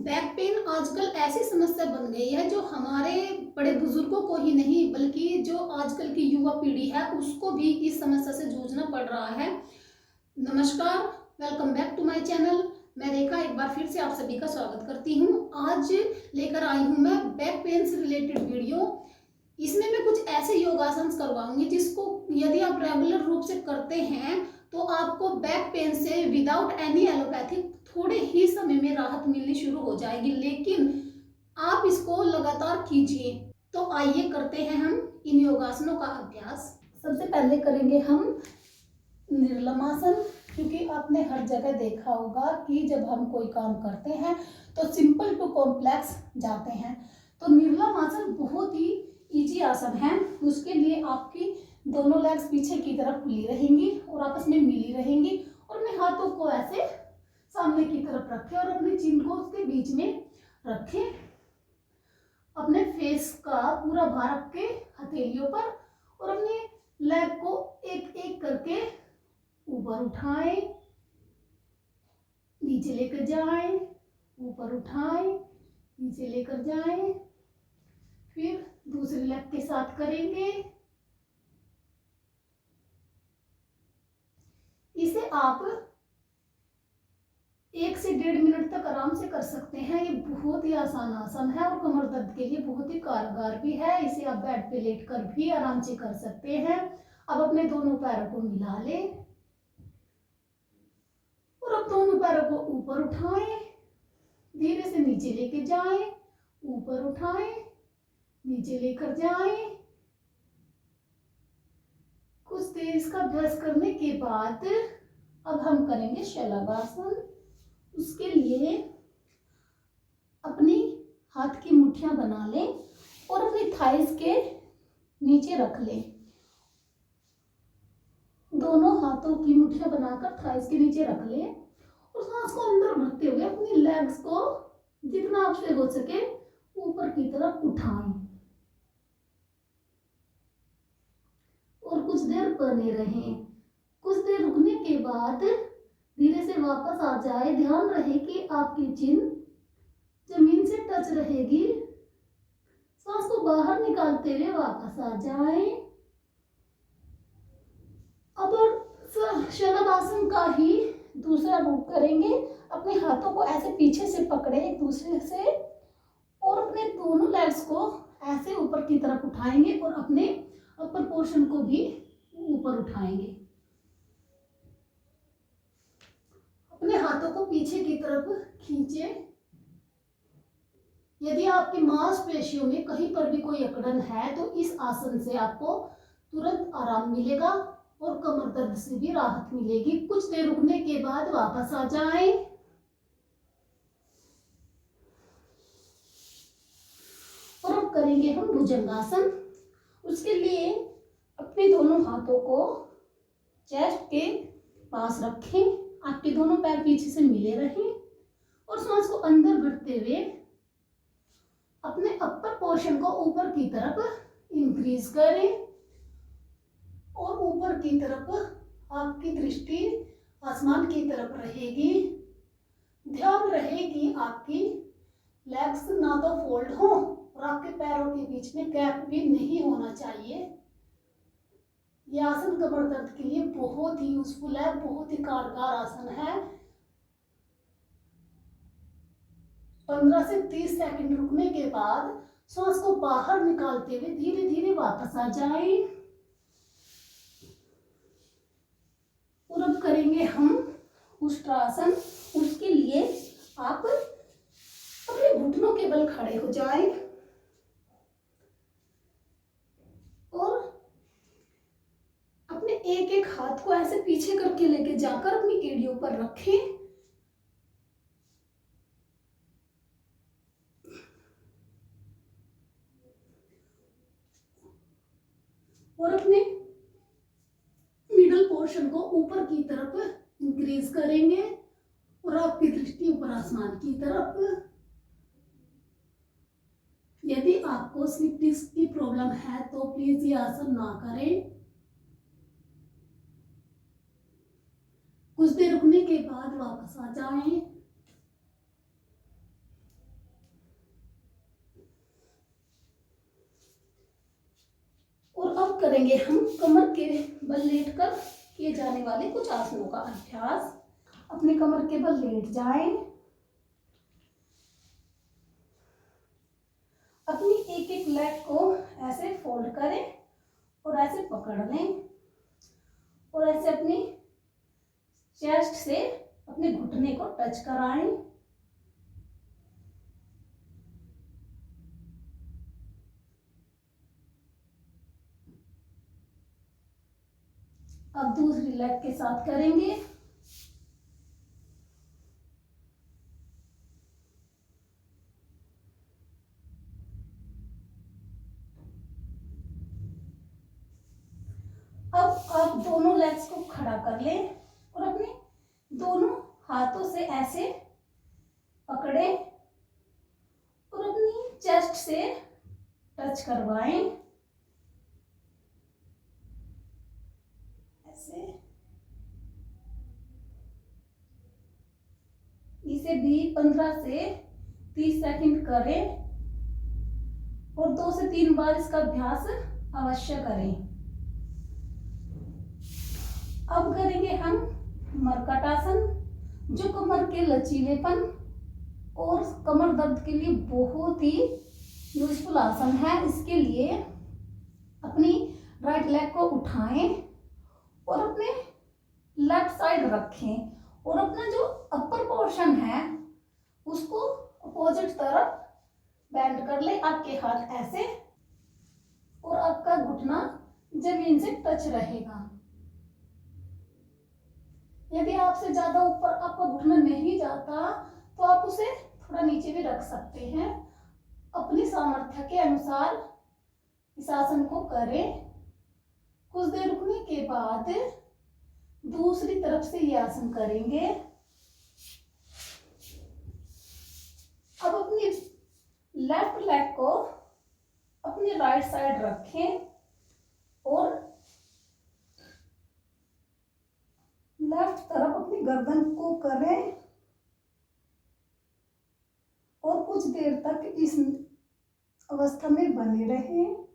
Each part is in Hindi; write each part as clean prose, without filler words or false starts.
बैक पेन आजकल ऐसी समस्या बन गई है जो हमारे बड़े बुजुर्गों को ही नहीं बल्कि जो आजकल की युवा पीढ़ी है उसको भी इस समस्या से जूझना पड़ रहा है। नमस्कार, welcome back to my channel. मैं रेखा एक बार फिर से आप सभी का स्वागत करती हूँ। आज लेकर आई हूँ मैं बैक पेन से रिलेटेड वीडियो। इसमें मैं कुछ ऐसे योगासन करवाऊंगी जिसको यदि आप रेगुलर रूप से करते हैं तो आपको बैक पेन से विदाउट एनी एलोपैथिक थोड़े ही समय में राहत मिलनी शुरू हो जाएगी, लेकिन आप इसको लगातार कीजिए। तो आइए करते हैं हम इन योगासनों का अभ्यास। सबसे पहले करेंगे हम निर्लमासन, क्योंकि आपने हर जगह देखा होगा कि जब हम कोई काम करते हैं तो सिंपल टू कॉम्प्लेक्स जाते हैं। तो निर्लमासन बहुत ही इजी आसन है। उसके लिए आपकी दोनों लेग्स पीछे की तरफ खुली रहेंगी और आपस में मिली रहेंगी और अपने हाथों को ऐसे सामने की तरफ रखें और अपने चिन को उसके बीच में रखें। अपने फेस का पूरा भार आपके हथेलियों पर और अपने लेग को एक एक करके ऊपर उठाएं, नीचे लेकर जाएं, ऊपर उठाएं, नीचे लेकर जाएं। फिर दूसरे लेग के साथ करेंगे। इसे आप 1 से 1.5 मिनट तक आराम से कर सकते हैं। ये बहुत ही आसान आसन है और कमर दर्द के लिए बहुत ही कारगर भी है। इसे आप बेड पे लेटकर भी आराम से कर सकते हैं। अब अपने दोनों पैरों को मिला लें और अब दोनों पैरों को ऊपर उठाएं, धीरे से नीचे लेके जाएं, ऊपर उठाएं, नीचे लेकर जाएं। कुछ देर इसका अभ्यास करने के बाद अब हम करेंगे शलभासन। उसके लिए अपनी हाथ की मुट्ठियां बना लें और अपनी थाइस के नीचे रख लें। दोनों हाथों की मुट्ठियां बनाकर थाइस के नीचे रख लें और सांस को अंदर भरते हुए अपनी लेग्स को जितना आपसे हो सके ऊपर की तरफ उठाएं और कुछ देर बने रहें। कुछ देर रुकने के बाद धीरे से वापस आ जाए। ध्यान रहे कि आपकी चिन जमीन से टच रहेगी। सांस को बाहर निकालते हुए वापस आ जाए। अब शलभासन का ही दूसरा रूप करेंगे। अपने हाथों को ऐसे पीछे से पकड़े एक दूसरे से और अपने दोनों लेग्स को ऐसे ऊपर की तरफ उठाएंगे और अपने अपर पोर्शन को भी ऊपर उठाएंगे। अपने हाथों को पीछे की तरफ खींचे। यदि आपकी मांसपेशियों में कहीं पर भी कोई अकड़न है तो इस आसन से आपको तुरंत आराम मिलेगा और कमर दर्द से भी राहत मिलेगी। कुछ देर रुकने के बाद वापस आ जाएं और अब करेंगे हम भुजंगासन। उसके लिए अपने दोनों हाथों को चेस्ट के पास रखें। आपके दोनों पैर पीछे से मिले रहें और सांस को अंदर भरते हुए अपने अपर पोर्शन को ऊपर की तरफ इंक्रीज करें और ऊपर की तरफ आपकी दृष्टि आसमान की तरफ रहेगी। ध्यान रहे कि आपकी लेग्स ना तो फोल्ड हो और आपके पैरों के बीच में गैप भी नहीं होना चाहिए। यह आसन कमर दर्द के लिए बहुत ही यूजफुल है, बहुत ही कारगर आसन है। 15 से 30 सेकंड रुकने के बाद सांस को बाहर निकालते हुए धीरे धीरे वापस आ जाएं। और अब करेंगे हम उष्ट्रासन। उसके लिए आप अपने घुटनों के बल खड़े हो जाएं और अपने एक एक हाथ को ऐसे पीछे करके लेके जाकर अपनी एड़ियों पर रखें और अपने मिडल पोर्शन को ऊपर की तरफ इंक्रीज करेंगे और आपकी दृष्टि ऊपर आसमान की तरफ। यदि आपको स्लिप डिस्क की प्रॉब्लम है तो प्लीज ये आसन ना करें। कुछ देर रुकने के बाद वापस आ जाएं। अब करेंगे हम कमर के बल लेटकर किए जाने वाले कुछ आसनों का अभ्यास। अपने कमर के बल लेट जाएं, अपनी एक एक लेग को ऐसे फोल्ड करें और ऐसे पकड़ लें और ऐसे अपनी चेस्ट से अपने घुटने को टच कराएं। अब दूसरी लेग के साथ करेंगे। अब आप दोनों लेग्स को खड़ा कर लें और अपने दोनों हाथों से ऐसे पकड़े और अपनी चेस्ट से टच करवाएं। ऐसे इसे भी 15 से 30 सेकंड करें और 2 से 3 बार इसका अभ्यास अवश्य करें। अब करेंगे हम मरकट आसन, जो कमर के लचीलेपन और कमर दर्द के लिए बहुत ही यूजफुल आसन है। इसके लिए अपनी राइट लेग को उठाएं और अपने लेफ्ट साइड रखें और अपना जो अपर पोर्शन है उसको अपोजिट तरफ बेंड कर ले। आपके हाथ ऐसे और आपका घुटना जमीन से टच रहेगा। यदि आपसे ज्यादा ऊपर आपका घुटना नहीं जाता तो आप उसे थोड़ा नीचे भी रख सकते हैं। अपनी सामर्थ्य के अनुसार इस आसन को करें। कुछ देर रुकने के बाद दूसरी तरफ से ये आसन करेंगे। अब अपनी लेफ्ट लेग को अपनी राइट साइड रखें और लेफ्ट तरफ अपनी गर्दन को करें और कुछ देर तक इस अवस्था में बने रहें।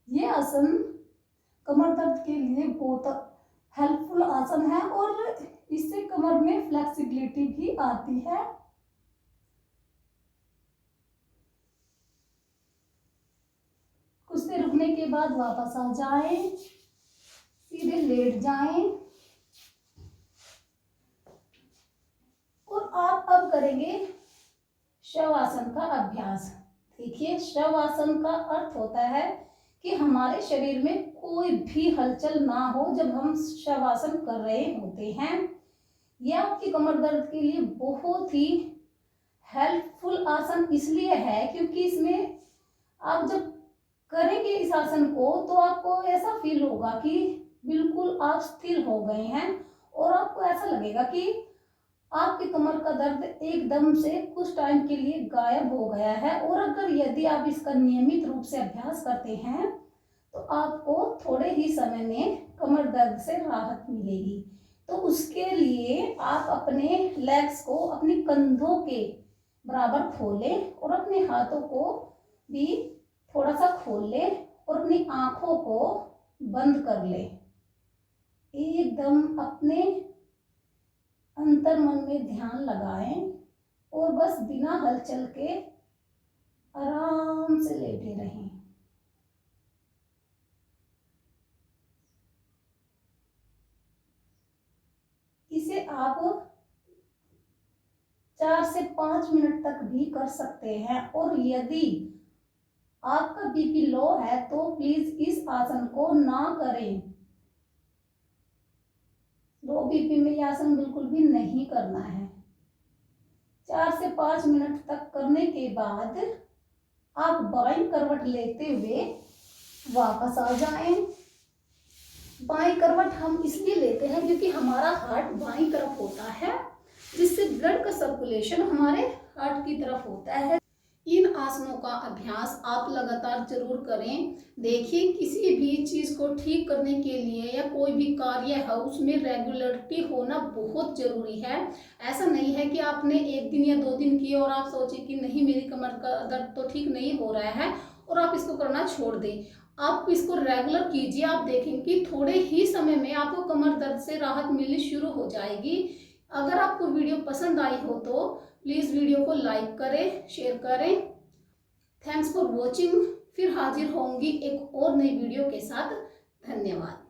ये आसन कमर दर्द के लिए बहुत हेल्पफुल आसन है और इससे कमर में फ्लेक्सिबिलिटी भी आती है। कुछ देर रुकने के बाद वापस आ जाएं, सीधे लेट जाएं और आप अब करेंगे शवासन का अभ्यास। देखिए, शवासन का अर्थ होता है कि हमारे शरीर में कोई भी हलचल ना हो जब हम शवासन कर रहे होते हैं। यह आपकी कमर दर्द के लिए बहुत ही हेल्पफुल आसन इसलिए है क्योंकि इसमें आप जब करेंगे इस आसन को तो आपको ऐसा फील होगा कि बिल्कुल आप स्थिर हो गए हैं और आपको ऐसा लगेगा कि आपकी कमर का दर्द एकदम से कुछ टाइम के लिए गायब हो गया है। और अगर यदि आप इसका नियमित रूप से अभ्यास करते हैं तो आपको थोड़े ही समय में कमर दर्द से राहत मिलेगी। तो उसके लिए आप अपने लेग्स को अपने कंधों के बराबर खोलें और अपने हाथों को भी थोड़ा सा खोल लें और अपनी आंखों को बंद कर लें। एकदम अपने अंतर मन में ध्यान लगाएं और बस बिना हलचल के आराम से लेटे रहें। इसे आप 4 से 5 मिनट तक भी कर सकते हैं और यदि आपका बीपी लो है तो प्लीज इस आसन को ना करें। लो बीपी में यह आसन बिल्कुल भी नहीं करना है। 4 से 5 मिनट तक करने के बाद आप बाईं करवट लेते हुए वापस आ जाएं। बाईं करवट हम इसलिए लेते हैं क्योंकि हमारा हार्ट बाईं तरफ होता है, जिससे ब्लड का सर्कुलेशन हमारे हार्ट की तरफ होता है। इन आसनों का अभ्यास आप लगातार जरूर करें। देखिए, किसी भी चीज़ को ठीक करने के लिए या कोई भी कार्य है उसमें रेगुलरिटी होना बहुत ज़रूरी है। ऐसा नहीं है कि आपने 1 दिन या 2 दिन किए और आप सोचे कि नहीं मेरी कमर का दर्द तो ठीक नहीं हो रहा है और आप इसको करना छोड़ दें। आप इसको रेगुलर कीजिए, आप देखेंगे कि थोड़े ही समय में आपको कमर दर्द से राहत मिलनी शुरू हो जाएगी। अगर आपको वीडियो पसंद आई हो तो प्लीज़ वीडियो को लाइक करें, शेयर करें। Thanks for watching. फिर हाजिर होंगी एक और नई वीडियो के साथ। धन्यवाद।